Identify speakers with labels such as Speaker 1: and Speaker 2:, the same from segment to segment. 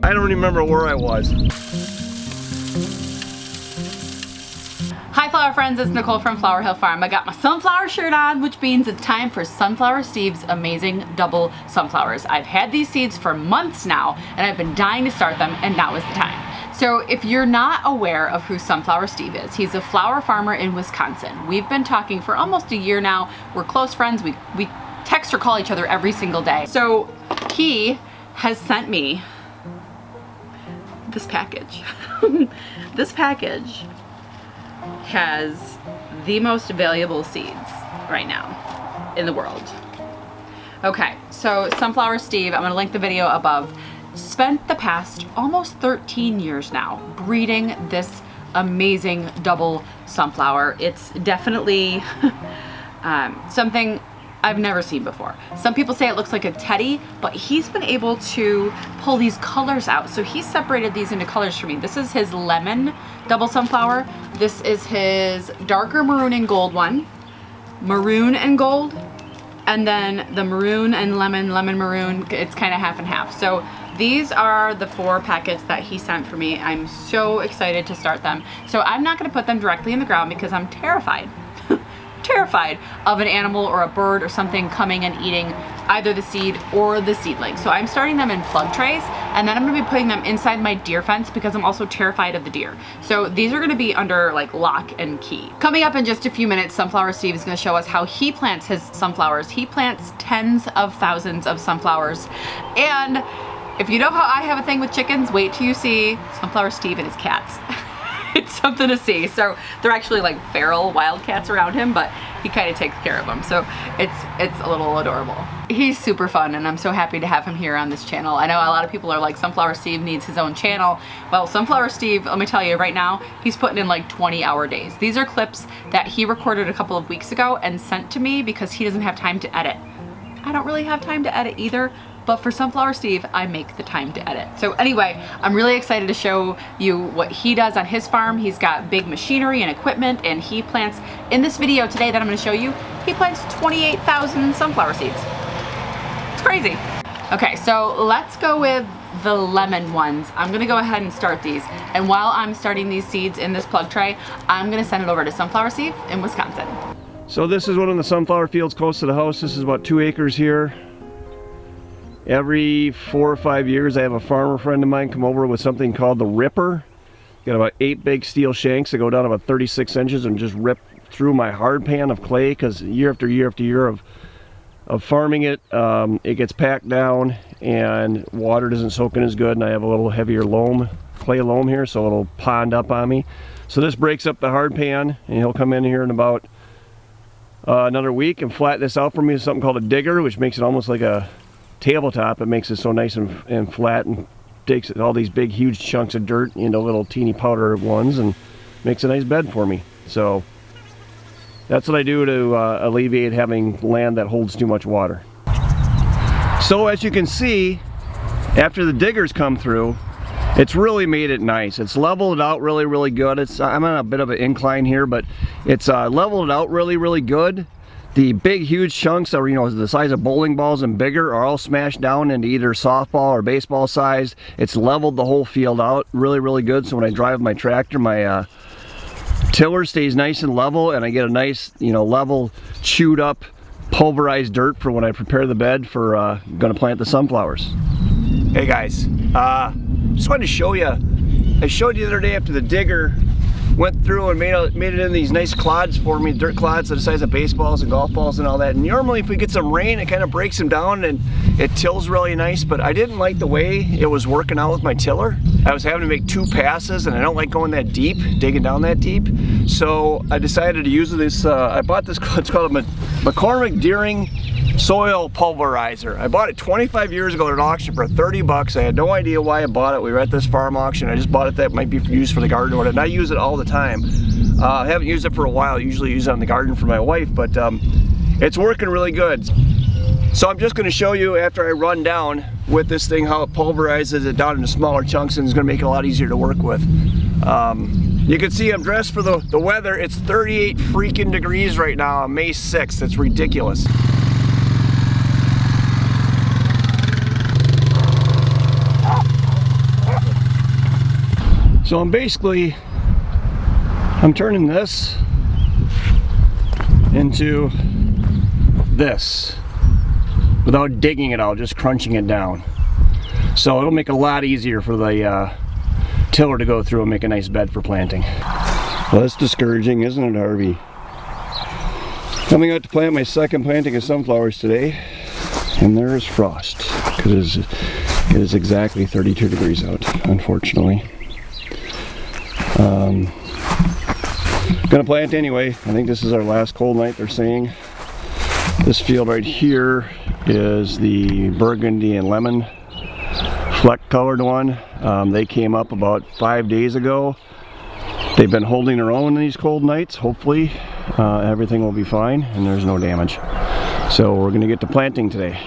Speaker 1: I don't remember where I was.
Speaker 2: Hi flower friends, it's Nicole from Flower Hill Farm. I got my sunflower shirt on, which means it's time for Sunflower Steve's amazing double sunflowers. I've had these seeds for months now, and I've been dying to start them, and now is the time. So if you're not aware of who Sunflower Steve is, he's a flower farmer in Wisconsin. We've been talking for almost a year now. We're close friends. We text or call each other every single day. So he has sent me this package. This package has the most valuable seeds right now in the world. Okay, so Sunflower Steve, I'm gonna link the video above, spent the past almost 13 years now breeding this amazing double sunflower. It's definitely something I've never seen before. Some people say it looks like a teddy, but he's been able to pull these colors out. So he separated these into colors for me. This is his lemon double sunflower. This is his darker maroon and gold one, maroon and gold, and then the maroon and lemon maroon, it's kind of half and half. So these are the 4 packets that he sent for me. I'm so excited to start them. So I'm not gonna put them directly in the ground because I'm terrified. Terrified of an animal or a bird or something coming and eating either the seed or the seedling. So I'm starting them in plug trays, and then I'm gonna be putting them inside my deer fence because I'm also terrified of the deer. So these are gonna be under like lock and key. Coming up in just a few minutes, Sunflower Steve is gonna show us how he plants his sunflowers. He plants tens of thousands of sunflowers. And if you know how I have a thing with chickens, wait till you see Sunflower Steve and his cats. It's something to see. So they're actually like feral wildcats around him, but he kind of takes care of them. So it's a little adorable. He's super fun, and I'm so happy to have him here on this channel. I know a lot of people are like, Sunflower Steve needs his own channel. Well, Sunflower Steve, let me tell you right now, he's putting in like 20-hour days. These are clips that he recorded a couple of weeks ago and sent to me because he doesn't have time to edit. I don't really have time to edit either, but for Sunflower Steve, I make the time to edit. So anyway, I'm really excited to show you what he does on his farm. He's got big machinery and equipment, and he plants, in this video today that I'm gonna show you, he plants 28,000 sunflower seeds. It's crazy. Okay, so let's go with the lemon ones. I'm gonna go ahead and start these. And while I'm starting these seeds in this plug tray, I'm gonna send it over to Sunflower Steve in Wisconsin.
Speaker 1: So this is one of the sunflower fields close to the house. This is about 2 acres here. Every 4 or 5 years I have a farmer friend of mine come over with something called the ripper. Got about 8 big steel shanks that go down about 36 inches and just rip through my hard pan of clay, because year after year after year of farming it, it gets packed down and water doesn't soak in as good, and I have a little heavier loam, clay loam here, so it'll pond up on me. So this breaks up the hard pan, and he'll come in here in about another week and flatten this out for me with something called a digger, which makes it almost like a tabletop. It makes it so nice and flat, and takes all these big huge chunks of dirt into little teeny powder ones and makes a nice bed for me. So that's what I do to alleviate having land that holds too much water. So as you can see, after the diggers come through, it's really made it nice. It's leveled it out really good. I'm on a bit of an incline here, but it's leveled it out really good. The big huge chunks that are, you know, the size of bowling balls and bigger are all smashed down into either softball or baseball size. It's leveled the whole field out really good, so when I drive my tractor, my tiller stays nice and level, and I get a nice, you know, level, chewed up, pulverized dirt for when I prepare the bed for gonna plant the sunflowers. Hey guys, just wanted to show you, I showed you the other day after the digger went through and made it in these nice clods for me, dirt clods the size of baseballs and golf balls and all that. And normally if we get some rain, it kind of breaks them down and it tills really nice, but I didn't like the way it was working out with my tiller. I was having to make 2 passes, and I don't like going that deep, digging down that deep. So I decided to use this, I bought this, it's called a McCormick Deering soil pulverizer. I bought it 25 years ago at an auction for 30 bucks. I had no idea why I bought it. We were at this farm auction. I just bought it that might be used for the garden or whatever. And I use it all the time. I haven't used it for a while. I usually use it on the garden for my wife, but it's working really good. So I'm just going to show you after I run down with this thing how it pulverizes it down into smaller chunks, and it's going to make it a lot easier to work with. You can see I'm dressed for the weather. It's 38 freaking degrees right now on May 6th. It's ridiculous. So I'm turning this into this without digging it out, just crunching it down. So it'll make it a lot easier for the tiller to go through and make a nice bed for planting. Well, that's discouraging, isn't it, Harvey? Coming out to plant my second planting of sunflowers today, and there's frost, because it is exactly 32 degrees out, unfortunately. Gonna plant anyway. I think this is our last cold night, they're saying. This field right here is the burgundy and lemon fleck colored one. They came up about 5 days ago. They've been holding their own in these cold nights. Hopefully everything will be fine and there's no damage. So we're gonna get to planting today.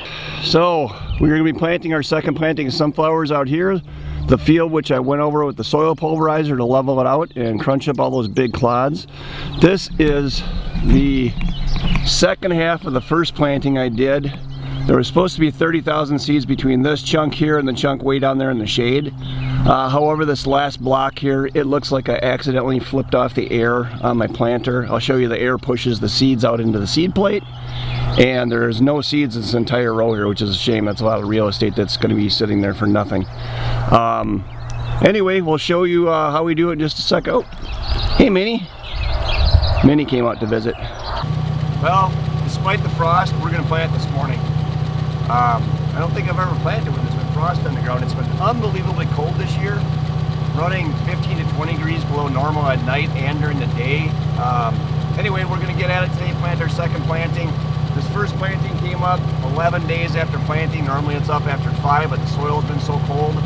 Speaker 1: So we're gonna be planting our second planting of sunflowers out here. The field which I went over with the soil pulverizer to level it out and crunch up all those big clods. This is the second half of the first planting I did. There was supposed to be 30,000 seeds between this chunk here and the chunk way down there in the shade. However, this last block here, it looks like I accidentally flipped off the air on my planter. I'll show you the air pushes the seeds out into the seed plate. And there's no seeds in this entire row here, which is a shame. That's a lot of real estate that's going to be sitting there for nothing. Anyway, we'll show you how we do it in just a sec. Oh, hey Minnie. Minnie came out to visit. Well, despite the frost, we're going to plant this morning. I don't think I've ever planted when there's been frost on the ground. It's been unbelievably cold this year, running 15 to 20 degrees below normal at night and during the day. Anyway, we're going to get at it today, plant our second planting. This first planting came up 11 days after planting. Normally it's up after 5, but the soil's been so cold.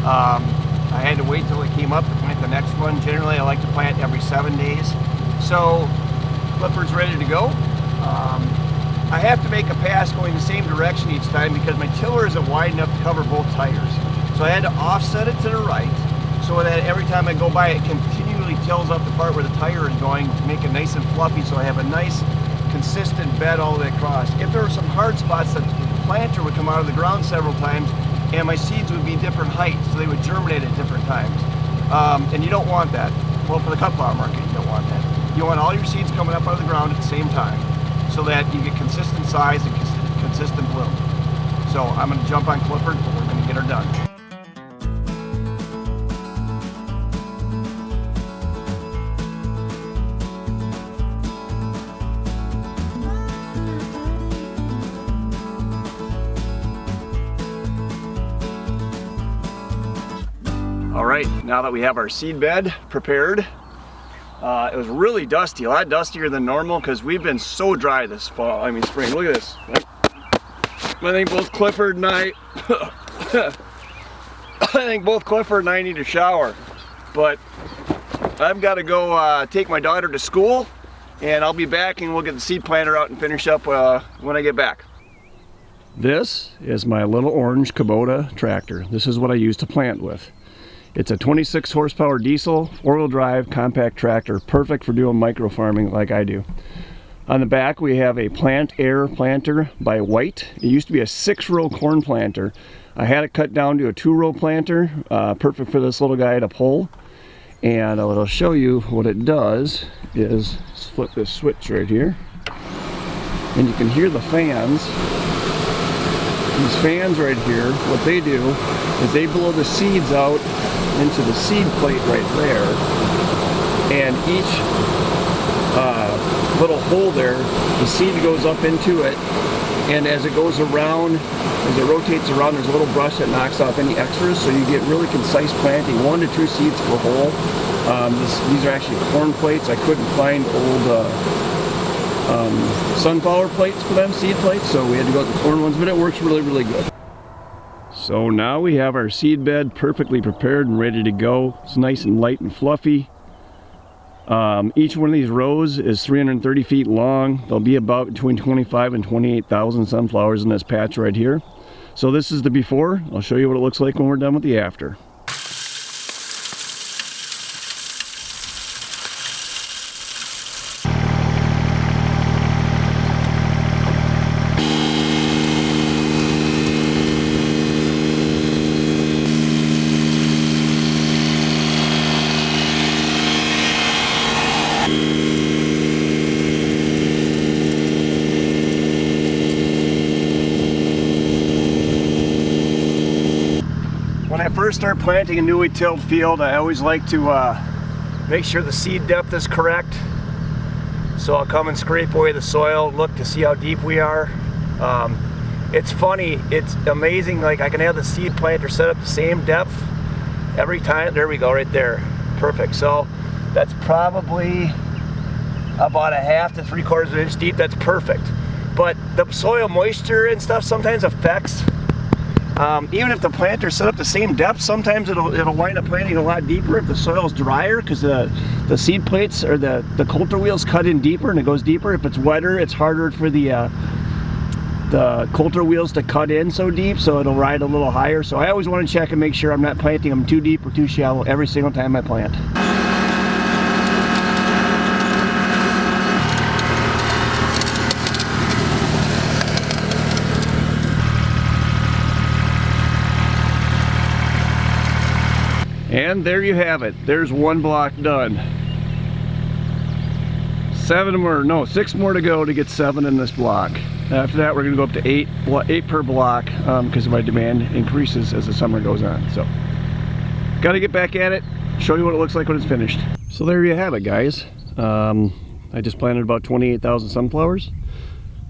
Speaker 1: I had to wait till it came up to plant the next one. Generally, I like to plant every 7 days. So, Bloopers ready to go. I have to make a pass going the same direction each time because my tiller isn't wide enough to cover both tires. So I had to offset it to the right so that every time I go by it continually tills up the part where the tire is going to make it nice and fluffy so I have a nice consistent bed all the way across. If there were some hard spots, that the planter would come out of the ground several times and my seeds would be different heights, so they would germinate at different times. And you don't want that. Well, for the cut flower market, you don't want that. You want all your seeds coming up out of the ground at the same time so that you get consistent size and consistent bloom. So I'm going to jump on Clifford, but we're going to get her done. All right, now that we have our seed bed prepared, it was really dusty, a lot dustier than normal because we've been so dry this fall, spring. Look at this. I think both Clifford and I need a shower, but I've got to go take my daughter to school and I'll be back and we'll get the seed planter out and finish up when I get back. This is my little orange Kubota tractor. This is what I use to plant with. It's a 26 horsepower diesel, 4-wheel drive, compact tractor, perfect for doing micro farming like I do. On the back we have a Plant Air planter by White. It used to be a 6-row corn planter. I had it cut down to a 2-row planter, perfect for this little guy to pull. And what I'll show you what it does is flip this switch right here. And you can hear the fans. These fans right here, what they do is they blow the seeds out into the seed plate right there, and each little hole there, the seed goes up into it, and as it goes around, as it rotates around, there's a little brush that knocks off any extras, so you get really concise planting, 1 to 2 seeds per hole. These are actually corn plates. I couldn't find old sunflower plates for them, seed plates, so we had to go with the corn ones, but it works really, really good. So now we have our seed bed perfectly prepared and ready to go. It's nice and light and fluffy. Each one of these rows is 330 feet long. There'll be about between 25 and 28,000 sunflowers in this patch right here. So this is the before. I'll show you what it looks like when we're done with the after. first start planting a newly tilled field, I always like to make sure the seed depth is correct. So I'll come and scrape away the soil, look to see how deep we are. It's funny, it's amazing, like I can have the seed planter set up the same depth every time. There we go, right there. Perfect. So that's probably about a 1/2 to 3/4 of an inch deep. That's perfect. But the soil moisture and stuff sometimes affects. Even if the planter's set up the same depth, sometimes it'll wind up planting a lot deeper if the soil's drier, because the seed plates or the coulter wheels cut in deeper and it goes deeper. If it's wetter, it's harder for the coulter wheels to cut in so deep, so it'll ride a little higher. So I always want to check and make sure I'm not planting them too deep or too shallow every single time I plant. And there you have it. There's one block done. 6 more to go to get 7 in this block. After that, we're going to go up to 8 per block because my demand increases as the summer goes on. So, got to get back at it, show you what it looks like when it's finished. So there you have it, guys. I just planted about 28,000 sunflowers.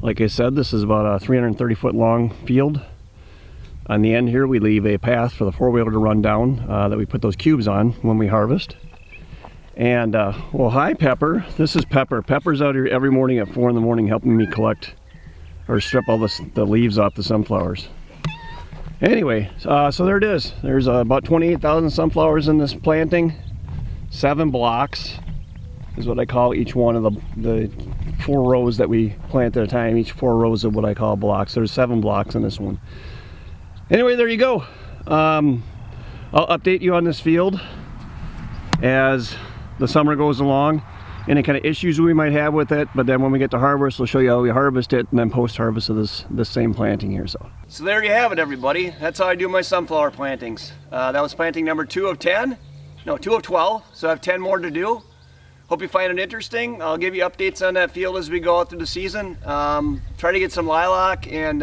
Speaker 1: Like I said, this is about a 330-foot long field. On the end here, we leave a path for the four-wheeler to run down that we put those cubes on when we harvest. And, well, hi, Pepper. This is Pepper. Pepper's out here every morning at 4 in the morning helping me collect or strip all the leaves off the sunflowers. Anyway, so there it is. There's about 28,000 sunflowers in this planting. 7 blocks is what I call each one of the 4 rows that we plant at a time. Each 4 rows of what I call blocks. There's 7 blocks in this one. Anyway, there you go. I'll update you on this field as the summer goes along, any kind of issues we might have with it, but then when we get to harvest, we'll show you how we harvest it and then post-harvest of this same planting here. So there you have it, everybody. That's how I do my sunflower plantings. That was planting number 2 of 10. No, 2 of 12, so I have 10 more to do. Hope you find it interesting. I'll give you updates on that field as we go out through the season. Try to get some lilac and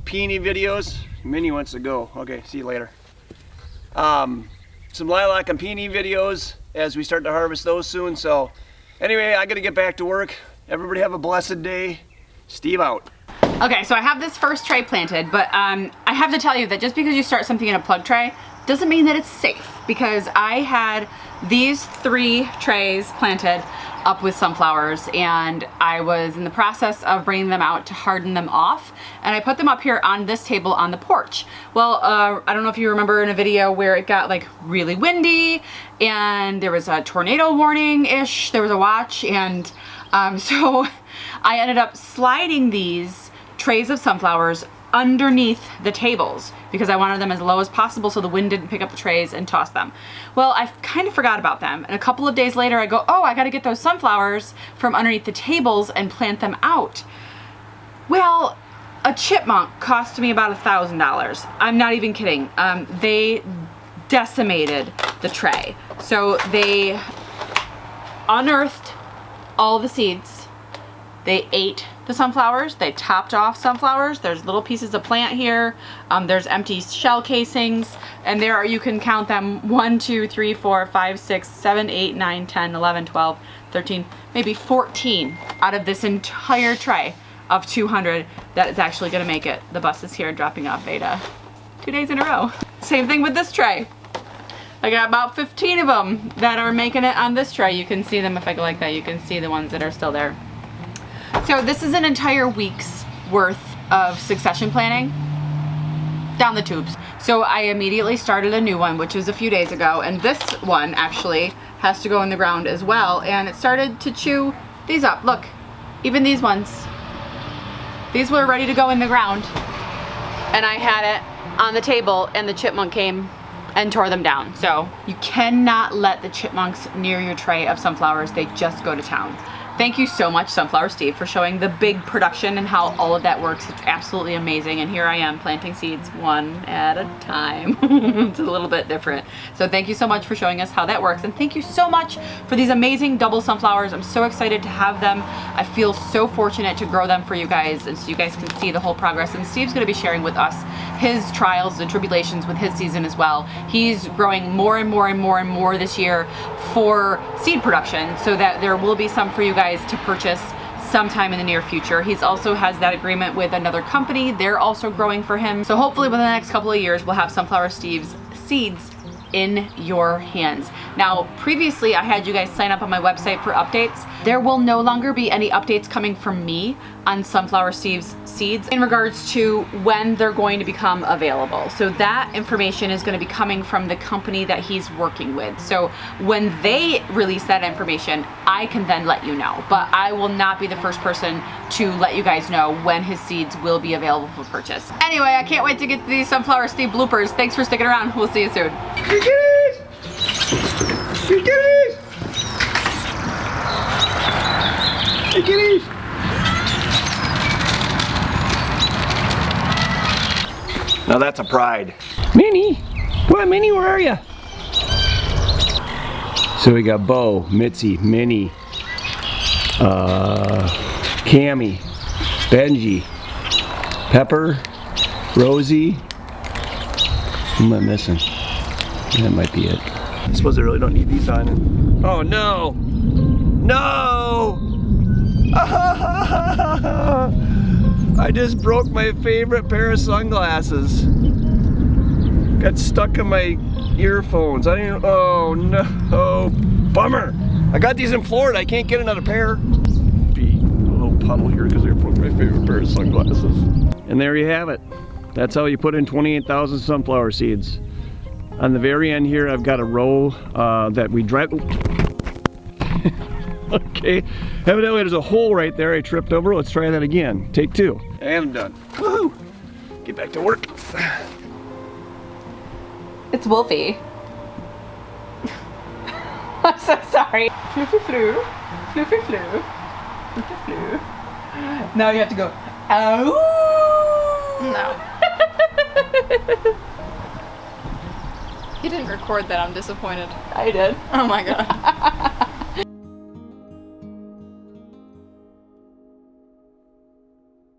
Speaker 1: peony videos. Minnie wants to go. Okay, see you later. Some lilac and peony videos as we start to harvest those soon. So anyway, I gotta get back to work. Everybody have a blessed day. Steve out.
Speaker 2: Okay, so I have this first tray planted, but I have to tell you that just because you start something in a plug tray doesn't mean that it's safe, because I had these 3 trays planted up with sunflowers and I was in the process of bringing them out to harden them off, and I put them up here on this table on the porch. Well, I don't know if you remember in a video where it got like really windy and there was a tornado warning-ish, there was a watch, and so I ended up sliding these trays of sunflowers underneath the tables because I wanted them as low as possible so the wind didn't pick up the trays and toss them. Well, I kind of forgot about them, and a couple of days later I go, oh, I gotta get those sunflowers from underneath the tables and plant them out. Well, a chipmunk cost me about $1,000. I'm not even kidding. They decimated the tray. So they unearthed all the seeds. They ate the sunflowers. They topped off sunflowers. There's little pieces of plant here. There's empty shell casings, and there are, you can count them, 1, 2, 3, 4, 5, 6, 7, 8, 9, 10, 11, 12, 13, maybe 14 out of this entire tray of 200 that is actually gonna make it. The bus is here dropping off Veda 2 days in a row. Same thing with this tray. I got about 15 of them that are making it on this tray. You can see them if I go like that. You can see the ones that are still there. So this is an entire week's worth of succession planting down the tubes. So I immediately started a new one, which was a few days ago, and this one actually has to go in the ground as well, and it started to chew these up. Look, even these ones. These were ready to go in the ground, and I had it on the table and the chipmunk came and tore them down. So you cannot let the chipmunks near your tray of sunflowers. They just go to town. Thank you so much, Sunflower Steve, for showing the big production and how all of that works. It's absolutely amazing. And here I am planting seeds one at a time. It's a little bit different. So thank you so much for showing us how that works. And thank you so much for these amazing double sunflowers. I'm so excited to have them. I feel so fortunate to grow them for you guys, and so you guys can see the whole progress. And Steve's gonna be sharing with us his trials and tribulations with his season as well. He's growing more and more and more and more this year for seed production, so that there will be some for you guys to purchase sometime in the near future. He's also has that agreement with another company. They're also growing for him. So hopefully within the next couple of years, we'll have Sunflower Steve's seeds in your hands. Now, previously I had you guys sign up on my website for updates. There will no longer be any updates coming from me on Sunflower Steve's seeds in regards to when they're going to become available. So that information is going to be coming from the company that he's working with. So when they release that information, I can then let you know. But I will not be the first person to let you guys know when his seeds will be available for purchase. Anyway, I can't wait to get to these Sunflower Steve bloopers. Thanks for sticking around. We'll see you soon.
Speaker 1: Kitties! Hey, kitties! Now that's a pride. Minnie! What, Minnie, where are you? So we got Bo, Mitzi, Minnie, Cammy, Benji, Pepper, Rosie. Who am I missing? That might be it. I suppose I really don't need these on. Oh no! No! I just broke my favorite pair of sunglasses. Got stuck in my earphones. I didn't. Oh no! Bummer! I got these in Florida. I can't get another pair. Be a little puddle here because I broke my favorite pair of sunglasses. And there you have it. That's how you put in 28,000 sunflower seeds. On the very end here, I've got a row that we drive. Okay, evidently there's a hole right there I tripped over. Let's try that again. Take two. And I'm done. Woohoo! Get back to work.
Speaker 2: It's Wolfie. I'm so sorry. Floofy floo. Floofy floo. Floofy floo. Now you have to go, ow!
Speaker 3: No. You didn't record that, I'm disappointed.
Speaker 2: I did.
Speaker 3: Oh my god.